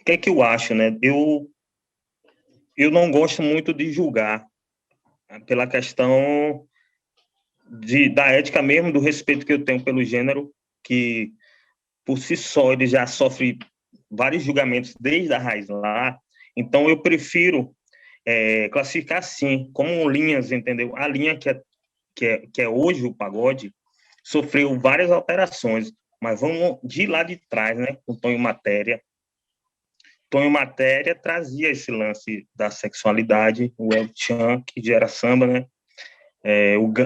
o que é que eu acho, né? Eu não gosto muito de julgar pela questão da ética mesmo, do respeito que eu tenho pelo gênero, que por si só ele já sofre vários julgamentos desde a raiz lá. Então eu prefiro classificar assim, como linhas, entendeu? A linha que é hoje o pagode sofreu várias alterações, mas vamos de lá de trás, né? Com Tom e Matéria. Tom e Matéria trazia esse lance da sexualidade, o El Chan, que gera samba, né?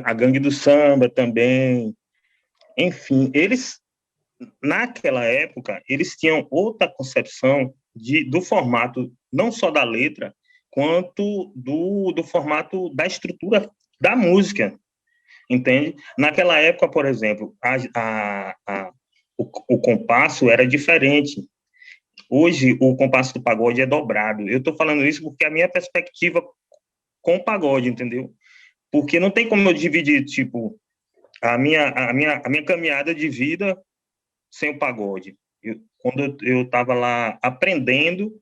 A Gangue do Samba também. Enfim, eles, naquela época, eles tinham outra concepção do formato, não só da letra, quanto do formato da estrutura da música, entende? Naquela época, por exemplo, o compasso era diferente. Hoje, o compasso do pagode é dobrado. Eu estou falando isso porque a minha perspectiva com o pagode, entendeu? Porque não tem como eu dividir, tipo, a minha caminhada de vida sem o pagode. Quando eu estava lá aprendendo,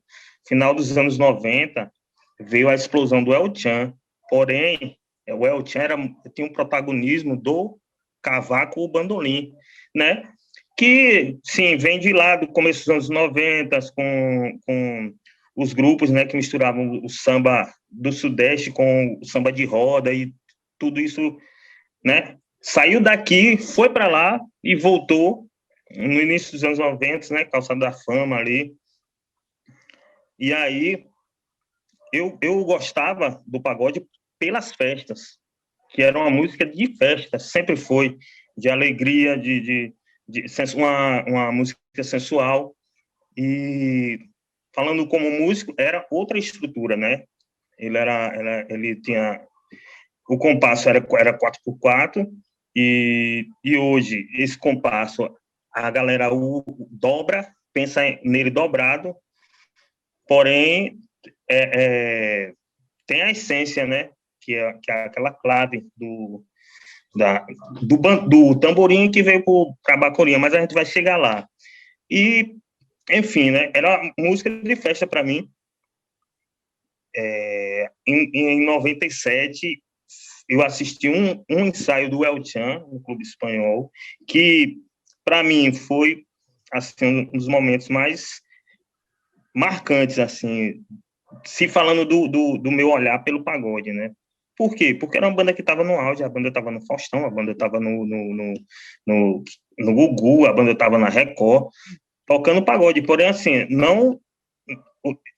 final dos anos 90, veio a explosão do El Chan. Porém, o El Chan tinha um protagonismo do cavaco ou bandolim, né? Que, sim, vem de lá do começo dos anos 90, com os grupos, né, que misturavam o samba do Sudeste com o samba de roda e tudo isso, né? Saiu daqui, foi para lá e voltou no início dos anos 90, né? Calçada da Fama ali. E aí eu gostava do pagode pelas festas, que era uma música de festa, sempre foi, de alegria, uma música sensual. E falando como músico, era outra estrutura, né? Ele tinha o compasso era 4x4 e hoje esse compasso a galera o dobra, pensa nele dobrado, porém tem a essência, né? Que é aquela clave da, do tamborim que veio para a bacorinha, mas a gente vai chegar lá. E, enfim, né? Era música de festa para mim. Em 97, eu assisti um ensaio do El Chan, no Clube Espanhol, que, para mim, foi assim, um dos momentos mais marcantes, assim, se falando do meu olhar pelo pagode, né? Por quê? Porque era uma banda que estava no auge, a banda estava no Faustão, a banda estava no Gugu, a banda estava na Record, tocando pagode. Porém, assim,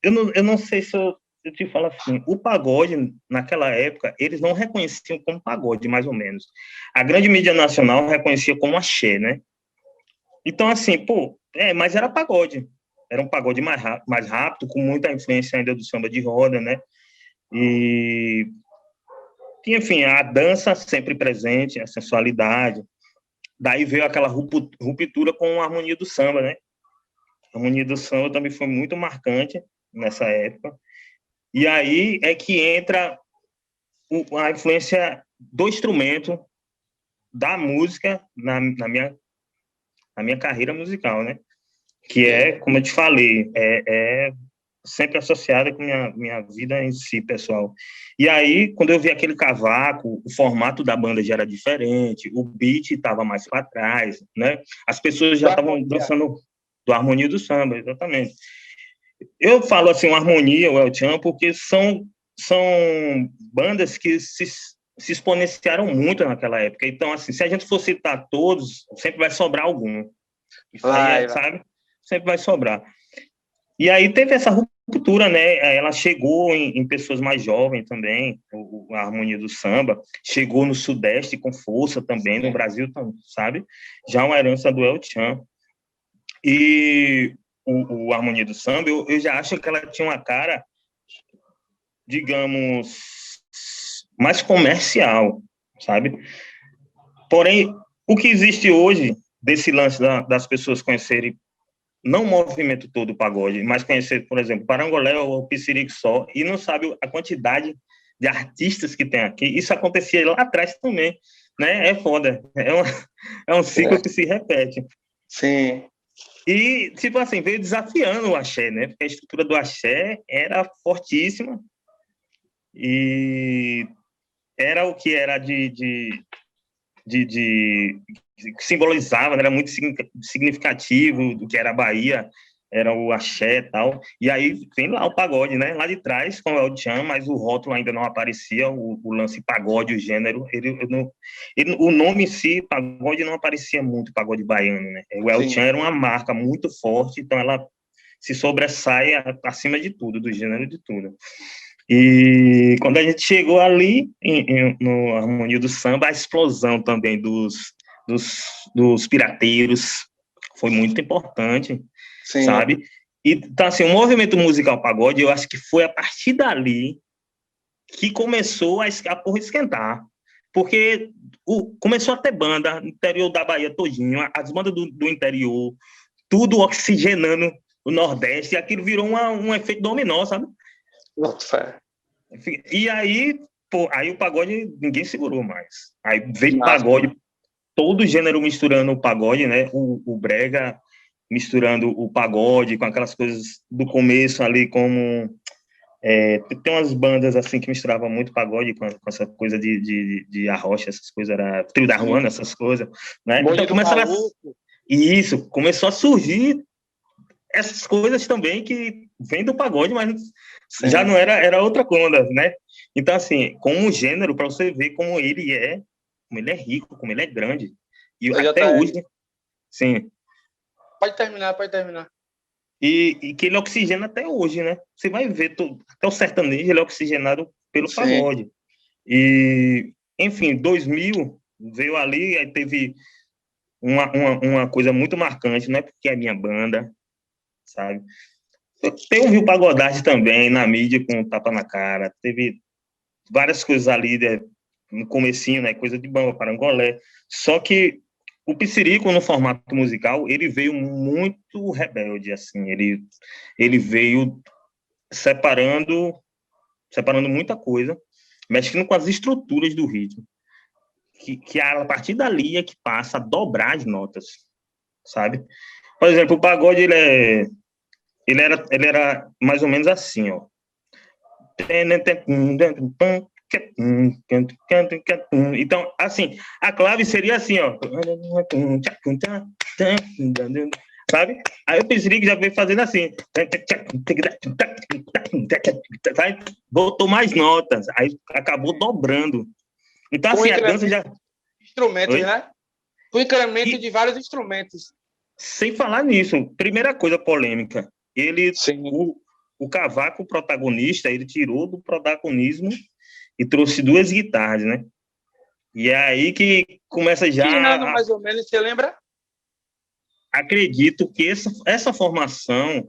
eu não sei se eu te falo assim, o pagode, naquela época, eles não reconheciam como pagode, mais ou menos. A grande mídia nacional reconhecia como axé, né? Então, assim, pô, mas era pagode. Era um pagode mais rápido, com muita influência ainda do samba de roda, né? E, enfim, a dança sempre presente, a sensualidade. Daí veio aquela ruptura com a harmonia do samba, né? A harmonia do samba também foi muito marcante nessa época. E aí é que entra a influência do instrumento, da música na minha carreira musical, né? Que como eu te falei, sempre associada com minha vida em si, pessoal. E aí, quando eu vi aquele cavaco, o formato da banda já era diferente, o beat estava mais para trás, né? As pessoas já estavam dançando do harmonia do samba, exatamente. Eu falo assim, uma harmonia, o El Chan, porque são bandas que se exponenciaram muito naquela época. Então, assim, se a gente for citar todos, sempre vai sobrar algum. Isso aí, sabe? Sempre vai sobrar. E aí teve essa ruptura, né? Ela chegou em pessoas mais jovens também, a harmonia do samba. Chegou no Sudeste com força também, no Brasil, sabe? Já uma herança do El Chan. E o harmonia do samba, eu já acho que ela tinha uma cara, digamos, mais comercial, sabe? Porém, o que existe hoje desse lance das pessoas conhecerem não o movimento todo do pagode, mas conhecer, por exemplo, Parangolé ou Pissirico só, e não sabe a quantidade de artistas que tem aqui. Isso acontecia lá atrás também, né? É foda. É um ciclo que se repete. Sim. E, tipo assim, veio desafiando o axé, né? Porque a estrutura do axé era fortíssima e era o que era de que simbolizava, né? Era muito significativo do que era a Bahia, era o axé e tal. E aí vem lá o pagode, né? Lá de trás, com o El Chan, mas o rótulo ainda não aparecia, o lance pagode, o gênero, o nome em si, pagode, não aparecia muito, pagode baiano, né? O El Chan Sim. era uma marca muito forte, então ela se sobressai acima de tudo, do gênero de tudo. E quando a gente chegou ali, no Harmonia do Samba, a explosão também dos pirateiros foi muito importante, Sim. sabe? E, então, assim, o movimento musical pagode, eu acho que foi a partir dali que começou a porra esquentar. Porque começou a ter banda no interior da Bahia todinho, as bandas do interior, tudo oxigenando o Nordeste, e aquilo virou um efeito dominó, sabe? Boto fé. E aí, pô, aí o pagode ninguém segurou mais. Aí veio Massa. pagode, todo gênero misturando o pagode, né? O brega misturando o pagode com aquelas coisas do começo ali, como tem umas bandas assim que misturavam muito pagode com essa coisa de arrocha, essas coisas, era Trio da Sim. Ruana, essas coisas, né? Bonde Então do Maluco. isso, começou a surgir essas coisas também que vêm do pagode, mas já Sim. não era outra coisa, né? Então, assim, como gênero, para você ver como ele é rico, como ele é grande. E Eu já até tá. hoje, sim. Pode terminar, pode terminar. E que ele oxigena até hoje, né? Você vai ver, até o sertanejo ele é oxigenado pelo Sim. pagode. E, enfim, 2000 veio ali, aí teve uma coisa muito marcante, não é porque é minha banda, sabe? Teve o pagodagem também na mídia com o tapa na cara, teve várias coisas ali no comecinho, né, coisa de bamba, parangolé. Só que o Pissirico, no formato musical, ele veio muito rebelde, assim, ele veio separando, separando muita coisa, mexendo com as estruturas do ritmo, que a partir dali é que passa a dobrar as notas, sabe? Por exemplo, o pagode, ele era mais ou menos assim, ó. Então, assim, a clave seria assim, ó. Sabe? Aí o Pizzic já veio fazendo assim. Botou mais notas. Aí acabou dobrando. Então, Com assim, a dança incremento já. de instrumentos, Oi? né? Com incremento E de vários instrumentos. sem falar nisso, primeira coisa polêmica. Ele, Sim. o Cavaco, o protagonista, ele tirou do protagonismo e trouxe duas guitarras, né? E é aí que começa Que ano, já. mais ou menos, você lembra? Acredito que essa formação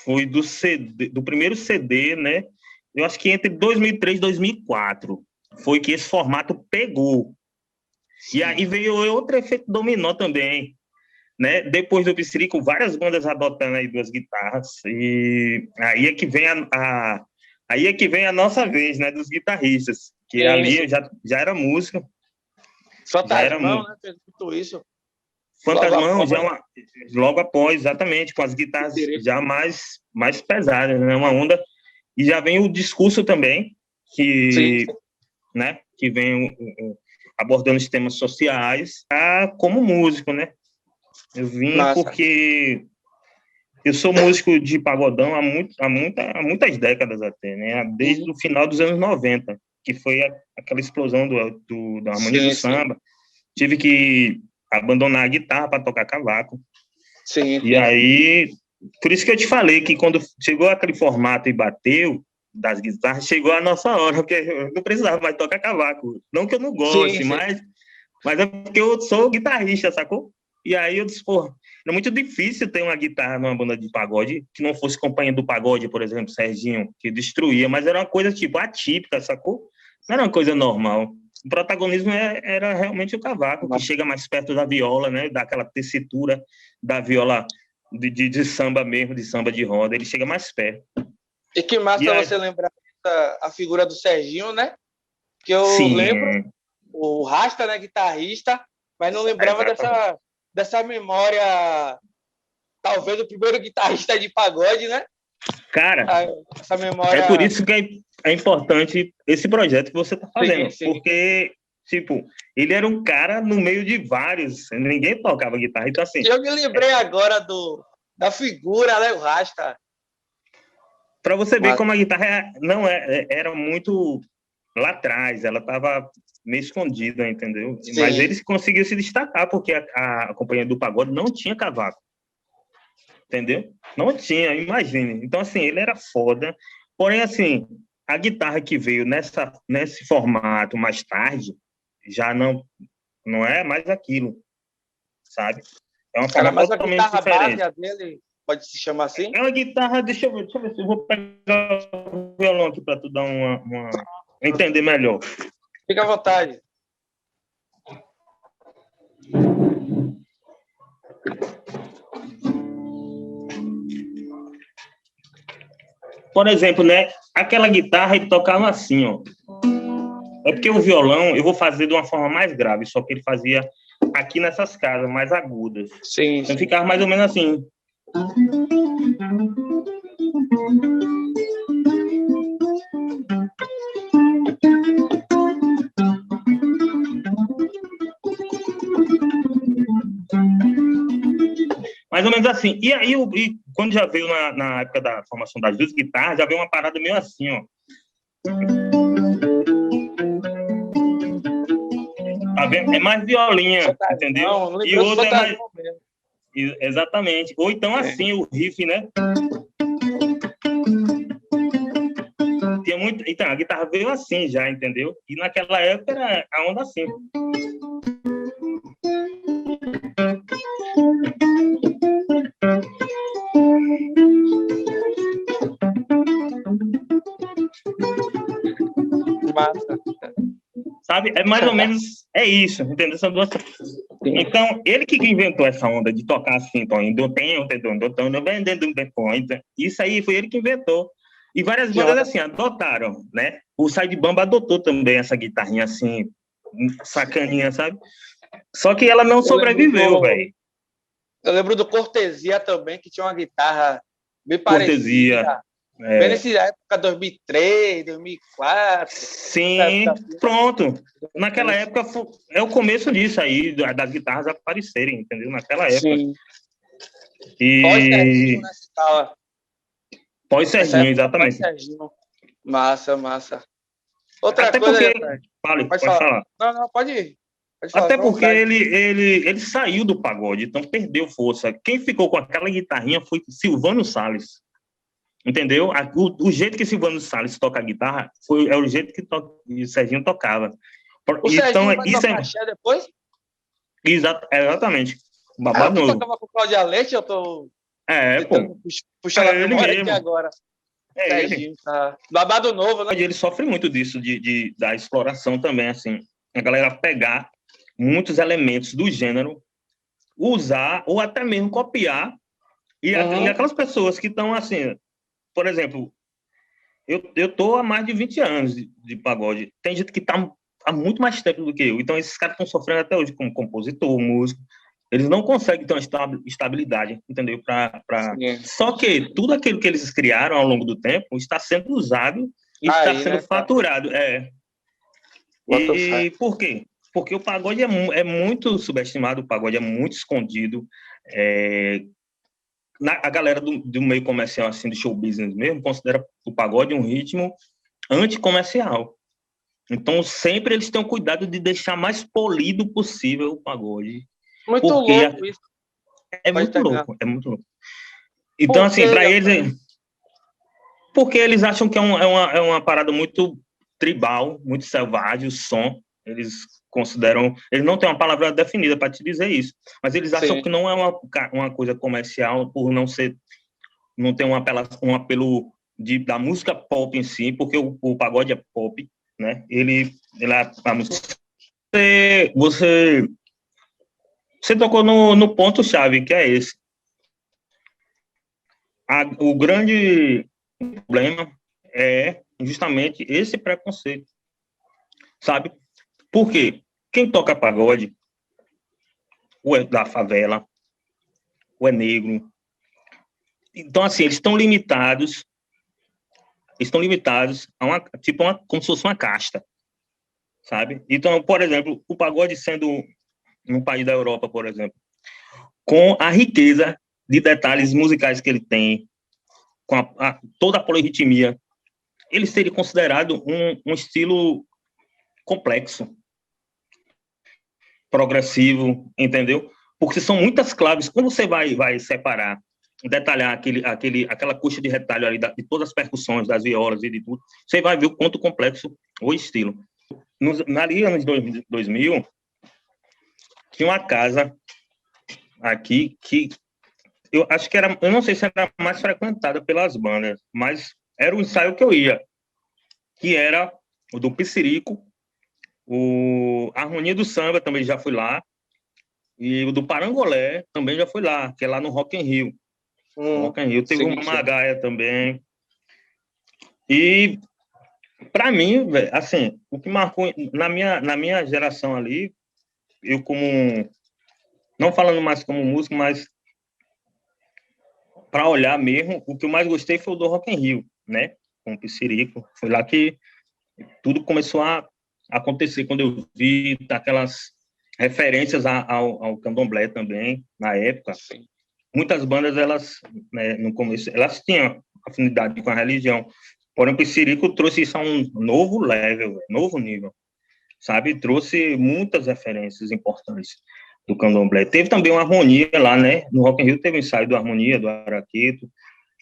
foi do primeiro CD, né? Eu acho que entre 2003 e 2004 foi que esse formato pegou. E aí veio outro efeito dominó também, né? Depois do Psirico, várias bandas adotando aí duas guitarras. E aí é que vem aí é que vem a nossa vez, né? Dos guitarristas, que Sim, ali sim. eu já era músico, já era Fantasmão, músico. né? Fez tudo isso. Logo Fantasmão após. já logo após, exatamente, com as guitarras Interesse. já mais pesadas, né? Uma onda. E já vem o discurso também, Sim. né? Que vem abordando os temas sociais, como músico, né? Eu vim Massa. porque eu sou músico de pagodão há muitas décadas até, né? Desde Uhum. o final dos anos 90, que foi aquela explosão da harmonia do Sim, sim. samba. Tive que abandonar a guitarra para tocar cavaco. Sim, E sim. aí, por isso que eu te falei que quando chegou aquele formato e bateu das guitarras, chegou a nossa hora, porque eu não precisava mais tocar cavaco. Não que eu não Sim, goste, sim. mas é porque eu sou guitarrista, sacou? E aí eu disse, pô, é muito difícil ter uma guitarra numa banda de pagode que não fosse companhia do pagode, por exemplo, Serginho, que destruía, mas era uma coisa, tipo, atípica, sacou? Não era uma coisa normal. O protagonismo era realmente o cavaco, que chega mais perto da viola, né? Daquela tessitura da viola de samba mesmo, de samba de roda, ele chega mais perto. E que E massa aí, você lembrar a figura do Serginho, né? Que eu lembro, sim, o Rasta, né? Guitarrista, mas não lembrava exatamente. dessa memória talvez o primeiro guitarrista de pagode, né? Cara, essa memória... é por isso que é importante esse projeto que você está fazendo, sim. porque, tipo, ele era um cara no meio de vários, ninguém tocava guitarra, então assim... Eu me lembrei agora da figura, né, o Rasta. Para você ver como a guitarra não era muito lá atrás, ela estava meio escondida, entendeu? Sim. Mas ele conseguiu se destacar, porque a companhia do pagode não tinha cavaco. Entendeu? Não tinha, imagine. Então, assim, ele era foda. Porém, assim, a guitarra que veio nesse formato mais tarde já não é mais aquilo, sabe? É uma forma Mas totalmente a guitarra diferente. base dele, pode se chamar assim? É uma guitarra, deixa eu ver se eu vou pegar o violão aqui para tu dar uma entender melhor. Fica à vontade. Por exemplo, né? Aquela guitarra ele tocava assim, ó. É porque o violão eu vou fazer de uma forma mais grave, só que ele fazia aqui nessas casas mais agudas. Sim. Então ficava mais ou menos assim. Mais ou menos assim. E aí, quando já veio na época da formação das duas guitarras, já veio uma parada meio assim, ó. Tá vendo? É mais violinha, entendeu? E outra é mais... Exatamente. Ou então assim, o riff, né? Tinha muito... Então, a guitarra veio assim já, entendeu? E naquela época era a onda assim. Massa. Sabe? É mais ou menos... É isso, entendeu? São duas... Então, ele que inventou essa onda de tocar assim, isso aí foi ele que inventou. E várias bandas assim adotaram, né? O Side Bamba adotou também essa guitarrinha assim, sacaninha, sabe? Só que ela não sobreviveu, velho. Eu lembro do Cortesia também, que tinha uma guitarra bem Cortesia. parecida. Bem nessa época, 2003, 2004. Sim, pronto. Naquela época, é o começo disso aí, das guitarras aparecerem, entendeu? Naquela época. Sim. E... Pós-Serginho, né? Pós-Serginho, exatamente. Pós-Serginho. Massa. Outra Até coisa... porque... Pode falar. Não, pode ir. Até porque ele saiu do pagode, então perdeu força. Quem ficou com aquela guitarrinha foi Silvano Salles. Entendeu? O jeito que Silvano Salles toca a guitarra é o jeito que o Serginho tocava. O Serginho vai tocar axé depois? Exatamente. Babado tu novo. tocava com Cláudia Leite, eu tô pô. puxando a memória aqui agora. Serginho, tá. Babado novo, né? Ele sofre muito disso, da exploração também, assim. A galera pegar muitos elementos do gênero, usar ou até mesmo copiar, e aquelas pessoas que estão assim, por exemplo, eu tô há mais de 20 anos de pagode, tem gente que tá há muito mais tempo do que eu, então esses caras estão sofrendo até hoje como compositor, músico, eles não conseguem ter uma estabilidade, entendeu? Só que tudo aquilo que eles criaram ao longo do tempo está sendo usado e está sendo faturado. E por quê? Porque o pagode é muito subestimado, o pagode é muito escondido. A galera do meio comercial, assim, do show business mesmo, considera o pagode um ritmo anticomercial. Então, sempre eles têm o cuidado de deixar mais polido possível o pagode. Muito louco isso. É muito louco. Então, assim, para eles... Porque eles acham que é uma parada muito tribal, muito selvagem, o som. Eles consideram... Eles não têm uma palavra definida para te dizer isso, mas eles acham que não é uma coisa comercial por não ter um apelo da música pop em si, porque o pagode é pop, né? A música... Você tocou no ponto-chave, que é esse. O grande problema é justamente esse preconceito, sabe? Por quê? Quem toca pagode, ou é da favela, ou é negro, Então, assim, eles estão limitados a como se fosse uma casta, sabe? Então, por exemplo, o pagode sendo um país da Europa, por exemplo, com a riqueza de detalhes musicais que ele tem, com toda a polirritmia, ele seria considerado um estilo complexo, progressivo, entendeu? Porque são muitas claves. Quando você vai separar, detalhar aquela coxa de retalho ali de todas as percussões, das violas e de tudo, você vai ver o quanto complexo o estilo. Ali, anos 2000, tinha uma casa aqui que eu acho que eu não sei se era mais frequentada pelas bandas, mas era o ensaio que eu ia, que era o do Pissirico, a Harmonia do Samba também já fui lá, e o do Parangolé também já fui lá, que é lá no Rock in Rio. Rock in Rio. Teve uma Magaia também. E, para mim, véio, assim, o que marcou na minha geração ali, eu não falando mais como músico, mas para olhar mesmo, o que eu mais gostei foi o do Rock in Rio, né? Com o Pissirico. Foi lá que tudo começou a acontecer, quando eu vi aquelas referências ao candomblé também, na época. Sim. Muitas bandas, elas, né, no começo, elas tinham afinidade com a religião, porém o Pissirico trouxe isso a um novo level, novo nível, sabe? Trouxe muitas referências importantes do candomblé. Teve também uma harmonia lá, né? No Rock in Rio teve o ensaio do Harmonia, do Araqueto,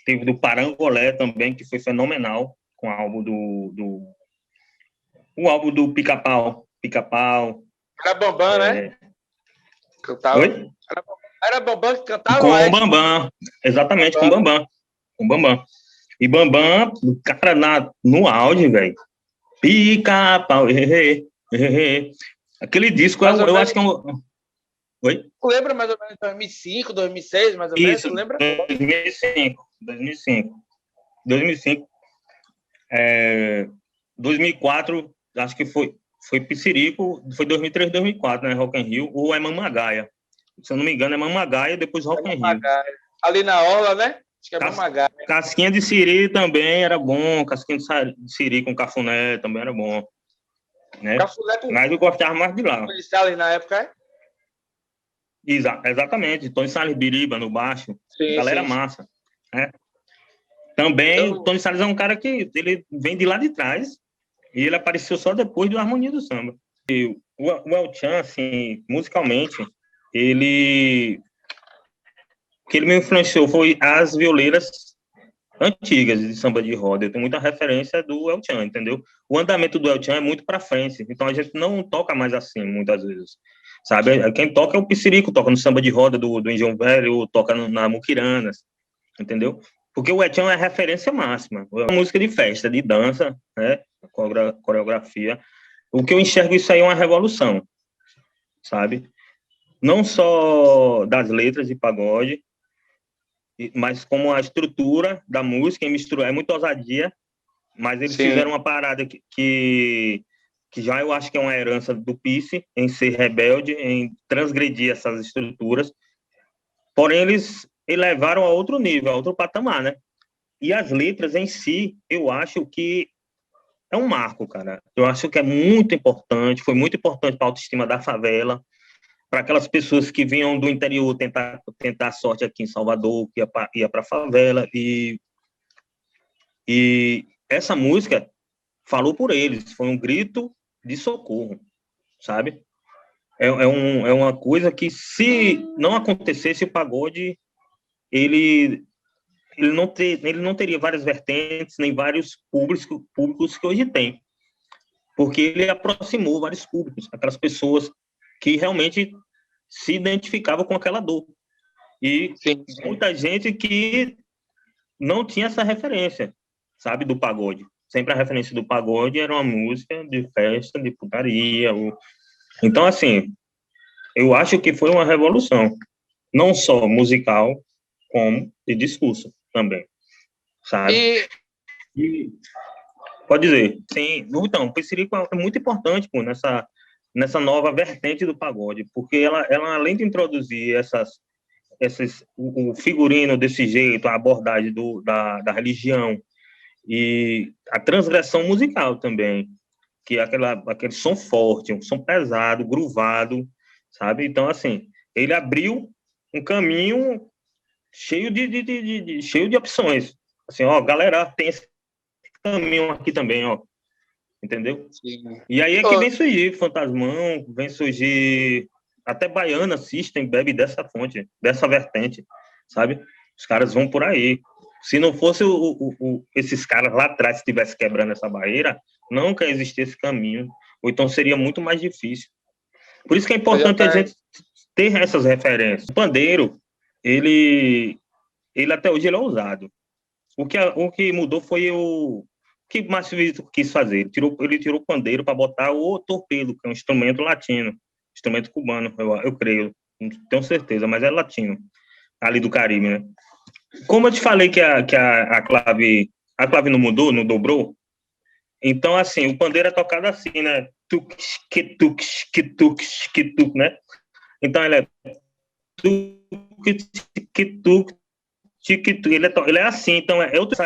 teve do Parangolé também, que foi fenomenal, com o álbum o álbum do Pica-Pau. Era Bambam, né? Cantava. Oi? Era Bambam que cantava? Com o Bambam, exatamente, com o Bambam. Com o Bambam. E Bambam, o cara no áudio, velho. Pica-Pau, aquele disco, eu acho que é um... Oi? Lembra mais ou menos 2005, 2006, mais ou menos? Isso, Lembra? 2005. 2004, acho que foi Pissirico, foi 2003, 2004, né? Rock in Rio, ou é Mamagaia. Se eu não me engano, é Mamagaia, depois Rock in Rio. Ali na orla, né? Acho que é Mamagaia. Casquinha de siri também era bom, casquinha de siri com cafuné também era bom. Né? Mas eu gostava mais de lá. Tony Salles na época, é? Exatamente, Tony Salles Biriba no baixo, sim, galera sim. massa. Né? Também, Tony Salles é um cara que ele vem de lá de trás e ele apareceu só depois do Harmonia do Samba. E o El Chan, assim, musicalmente, o que ele me influenciou foi as violeiras antigas de samba de roda. Eu tenho muita referência do El Chan, entendeu? O andamento do El Chan é muito para frente, então a gente não toca mais assim, muitas vezes. Sabe? Quem toca é o Pissirico, toca no samba de roda do Engenho Velho, toca na Muquiranas, entendeu? Porque o El Chan é a referência máxima. É uma música de festa, de dança, né? Coreografia. O que eu enxergo isso aí é uma revolução, sabe? Não só das letras de pagode, mas como a estrutura da música, é muito ousadia, mas eles fizeram uma parada que já eu acho que é uma herança do Pisse, em ser rebelde, em transgredir essas estruturas, porém eles elevaram a outro nível, a outro patamar, né? E as letras em si, eu acho que é um marco, cara. Eu acho que é muito importante, foi muito importante para a autoestima da favela, para aquelas pessoas que vinham do interior tentar a sorte aqui em Salvador, que ia para a favela, e essa música falou por eles, foi um grito de socorro, sabe? É uma coisa que, se não acontecesse, o pagode, ele não teria várias vertentes, nem vários públicos que hoje tem, porque ele aproximou vários públicos, aquelas pessoas que realmente se identificavam com aquela dor. E sim. Muita gente que não tinha essa referência, sabe, do pagode. Sempre a referência do pagode era uma música de festa, de putaria. Então, assim, eu acho que foi uma revolução, não só musical, como de discurso também, sabe? E pode dizer, sim. Então, o Pissirico é muito importante, pô, nessa nova vertente do pagode, porque ela além de introduzir o figurino desse jeito, a abordagem da religião e a transgressão musical também, que é aquele som forte, um som pesado, groovado, sabe? Então, assim, ele abriu um caminho cheio de opções. Assim, ó, galera, tem esse caminho aqui também, ó, entendeu? Sim. E aí é que vem surgir Fantasmão, vem surgir até Baiana System, bebe dessa fonte, dessa vertente, sabe? Os caras vão por aí. Se não fosse esses caras lá atrás que estivessem quebrando essa barreira, nunca existia esse caminho, ou então seria muito mais difícil. Por isso que é importante a gente ter essas referências. O pandeiro, ele até hoje ele é ousado. O que mudou foi o que Márcio Vitor quis fazer. Ele tirou o pandeiro para botar o torpedo, que é um instrumento latino, instrumento cubano, eu creio, não tenho certeza, mas é latino, ali do Caribe, né? Como eu te falei que a clave não mudou, não dobrou, então, assim, o pandeiro é tocado assim, né? Tuk, que tuk, né? Então, ele é tuk, que tuk, ele é assim, então é outro,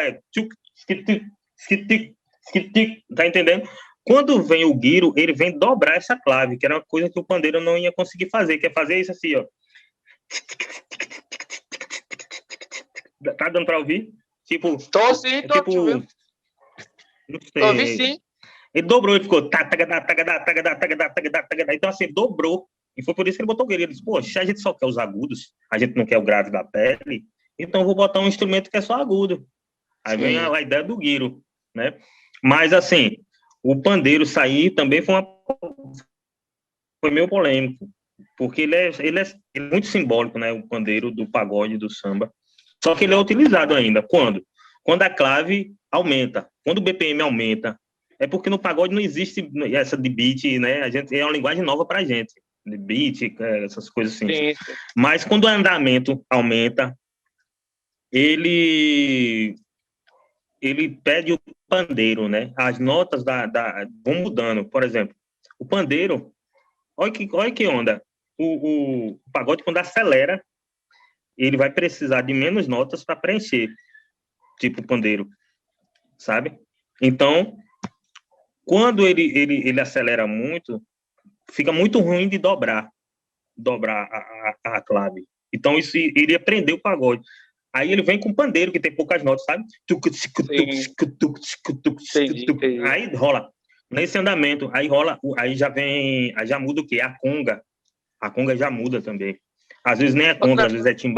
tá entendendo? Quando vem o guiro, ele vem dobrar essa clave, que era uma coisa que o pandeiro não ia conseguir fazer, que é fazer isso assim, ó. Tá dando pra ouvir? Tipo, tô sim, tô tipo, ouvindo. não sei. Tô ouvindo sim. Ele dobrou, ele ficou tagadá. Então, assim, dobrou. E foi por isso que ele botou o guiro. Ele disse, poxa, a gente só quer os agudos, a gente não quer o grave da pele, então vou botar um instrumento que é só agudo. Aí vem a ideia do guiro, né? Mas, assim, o pandeiro sair também foi meio polêmico, porque ele é muito simbólico, né? O pandeiro do pagode, do samba. Só que ele é utilizado ainda. Quando? Quando a clave aumenta. Quando o BPM aumenta. É porque no pagode não existe essa de beat, né? É uma linguagem nova pra gente. De beat, essas coisas assim. Sim. Mas quando o andamento aumenta, ele pede o pandeiro, né? As notas vão mudando. Por exemplo, o pandeiro, olha que onda. O pagode, quando acelera, ele vai precisar de menos notas para preencher, tipo o pandeiro, sabe? Então, quando ele acelera muito, fica muito ruim de dobrar a clave. Então, isso iria prender o pagode. Aí ele vem com o pandeiro, que tem poucas notas, sabe? Aí rola. Nesse andamento, aí rola, aí já muda o quê? A conga. A conga já muda também. Às vezes nem é conga, às vezes é timbal.